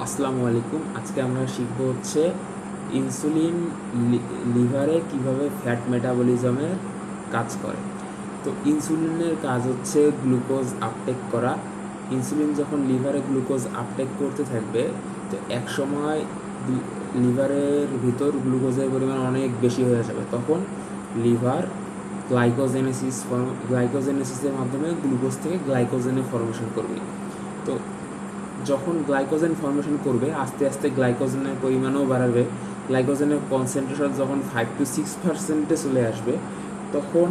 আসসালামু আলাইকুম। আজকে আমরা শিখব হচ্ছে ইনসুলিন লিভারে কিভাবে ফ্যাট মেটাবলিজমের কাজ করে। তো ইনসুলিনের কাজ হচ্ছে গ্লুকোজ আপটেক করা। ইনসুলিন যখন লিভারে গ্লুকোজ আপটেক করতে থাকবে, তো এক সময় লিভারের ভিতর গ্লুকোজের পরিমাণ অনেক বেশি হয়ে যাবে। তখন লিভার গ্লাইকোজেনেসিসের মাধ্যমে গ্লুকোজ থেকে গ্লাইকোজেনের ফর্মেশন করবে। তো যখন গ্লাইকোজেন ফর্মেশন করবে, আস্তে আস্তে গ্লাইকোজেনের পরিমাণও বাড়াবে। গ্লাইকোজেনের কনসেন্ট্রেশন যখন 5 to 6% চলে আসবে, তখন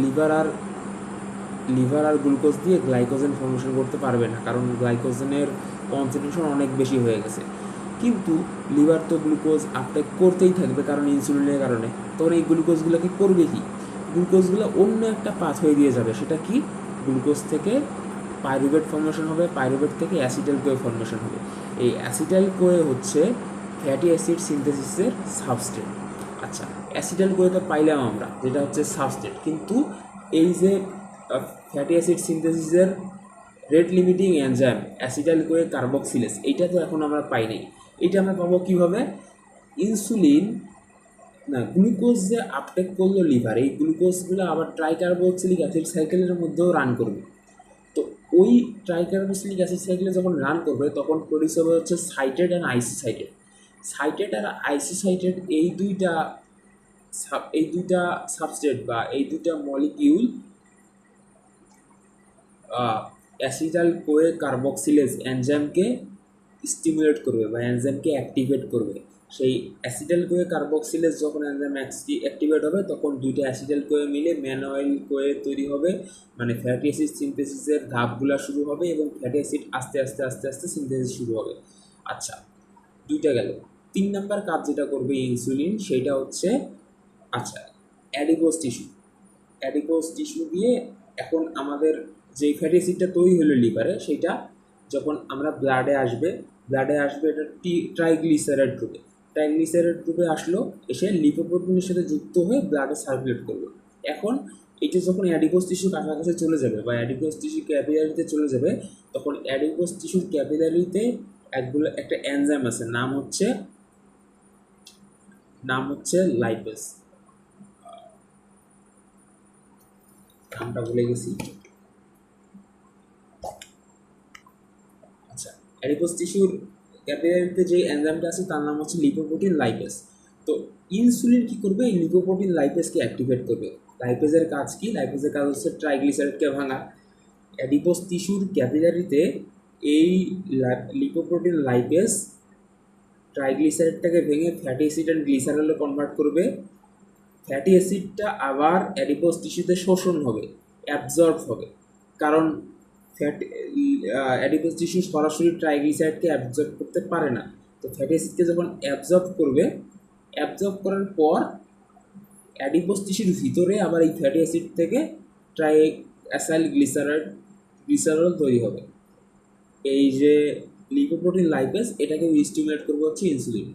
লিভার আর গ্লুকোজ দিয়ে গ্লাইকোজেন ফর্মেশন করতে পারবে না, কারণ গ্লাইকোজেনের কনসেন্ট্রেশন অনেক বেশি হয়ে গেছে। কিন্তু লিভার তো গ্লুকোজ আপটেক করতেই থাকবে, কারণ ইনসুলিনের কারণে। তখন এই গ্লুকোজগুলোকে করবে কি? গ্লুকোজগুলো অন্য একটা পাথওয়ে দিয়ে যাবে। সেটা কি? গ্লুকোজ থেকে পাইরুভেট ফর্মেশন হবে, পাইরুভেট থেকে অ্যাসিটাইল কোয়ে ফর্মেশন হবে। এই অ্যাসিটাইল কোয়ে হচ্ছে ফ্যাটি অ্যাসিড সিনথেসিসের সাবস্ট্রেট। আচ্ছা, অ্যাসিটাইল কোয়ে তো পাইলাম আমরা, যেটা হচ্ছে সাবস্ট্রেট, কিন্তু এই যে ফ্যাটি অ্যাসিড সিনথেসিসের rate limiting enzyme acetyl CoA carboxylase, এইটা তো এখন আমরা পাই নাই। এইটা আমরা পাবো কীভাবে? ইনসুলিন না, গ্লুকোজ যে আপটেক করলো লিভার, এই গ্লুকোজগুলো আবার ট্রাইকার্বক্সিলিক অ্যাসিড সাইকেলের মধ্যেও রান করবে। তো ওই ট্রাইকার্বক্সিলিক অ্যাসিড সাইকেলে যখন রান করবে, তখন প্রডিউস হবে হচ্ছে সাইটেড অ্যান্ড আইসোসাইটেড। সাইটেড আর আইসোসাইটেড এই দুইটা সাবস্ট্রেট বা এই দুইটা মলিকিউল অ্যাসিটাইল কোয়ে কার্বক্সিলেজ এনজাইমকে স্টিমুলেট করবে বা এনজাইমকে অ্যাক্টিভেট করবে। সেই অ্যাসিটাইল কোয়ে কার্বক্সিলেজ যখন এনজাইম অ্যাক্টিভেট হবে, তখন দুইটা অ্যাসিটাইল কোয়ে মিলে ম্যানয়েল কোয়ে তৈরি হবে, মানে ফ্যাটি অ্যাসিড সিনথেসিসের ধাপগুলো শুরু হবে এবং ফ্যাটি অ্যাসিড আস্তে আস্তে আস্তে আস্তে সিনথেসিস শুরু হবে। আচ্ছা, দুইটা গেল। 3 নম্বর কাজ যেটা করবে ইনসুলিন, সেটা হচ্ছে আচ্ছা অ্যাডিপোজ টিস্যু দিয়ে এখন আমাদের যে ফ্যাটি অ্যাসিডটা তৈরি হলো লিভারে, সেটা যখন আমরা ব্লাডে আসবে এটা ট্রাইগ্লিসারাইড রূপে আসলো, এসে লিপোপ্রোটিনের সাথে যুক্ত হয়ে ব্লাডে সার্কুলেট করবে। এখন এটা যখন অ্যাডিপোজ টিস্যু কাছাকাছি চলে যাবে বা অ্যাডিপোজ টিস্যু ক্যাপিলারিতে চলে যাবে, তখন অ্যাডিপোজ টিস্যুর ক্যাপিলারিতে একটা এনজাইম আছে, নাম হচ্ছে লাইপেজ। নামটা ভুলে গেছি। আচ্ছা, অ্যাডিপোজ টিস্যুর ক্যাপিলারিতে যে এনজাইমটা আছে, তার নাম হচ্ছে লিপোপ্রোটিন লাইপেজ। তো ইনসুলিন কি করবে? এই লিপোপ্রোটিন লাইপেজকে অ্যাক্টিভেট করবে। লাইপেজের কাজ কি? লাইপেজের কাজ হচ্ছে ট্রাইগ্লিসারাইডকে ভাঙা। অ্যাডিপোজ টিস্যুর ক্যাপিলারিতে এই লিপোপ্রোটিন লাইপেজ ট্রাইগ্লিসারাইডটাকে ভেঙে ফ্যাটি অ্যাসিড অ্যান্ড গ্লিসারলে কনভার্ট করবে। ফ্যাটি অ্যাসিডটা আবার অ্যাডিপোজ টিস্যুতে শোষণ হবে, অ্যাবজর্ব হবে, কারণ অ্যাডিপোজ টিস্যু সরাসরি ট্রাইগ্লিসারাইডকে অ্যাবজর্ব করতে পারে না। তো ফ্যাটি অ্যাসিডকে যখন অ্যাবজর্ব করার পর অ্যাডিপোজ টিস্যুর ভিতরে আবার এই ফ্যাটি অ্যাসিড থেকে অ্যাসাইল গ্লিসারল তৈরি হবে। এই যে লিপোপ্রোটিন লাইপেজ, এটাকে স্টিমুলেট করবে হচ্ছে ইনসুলিন।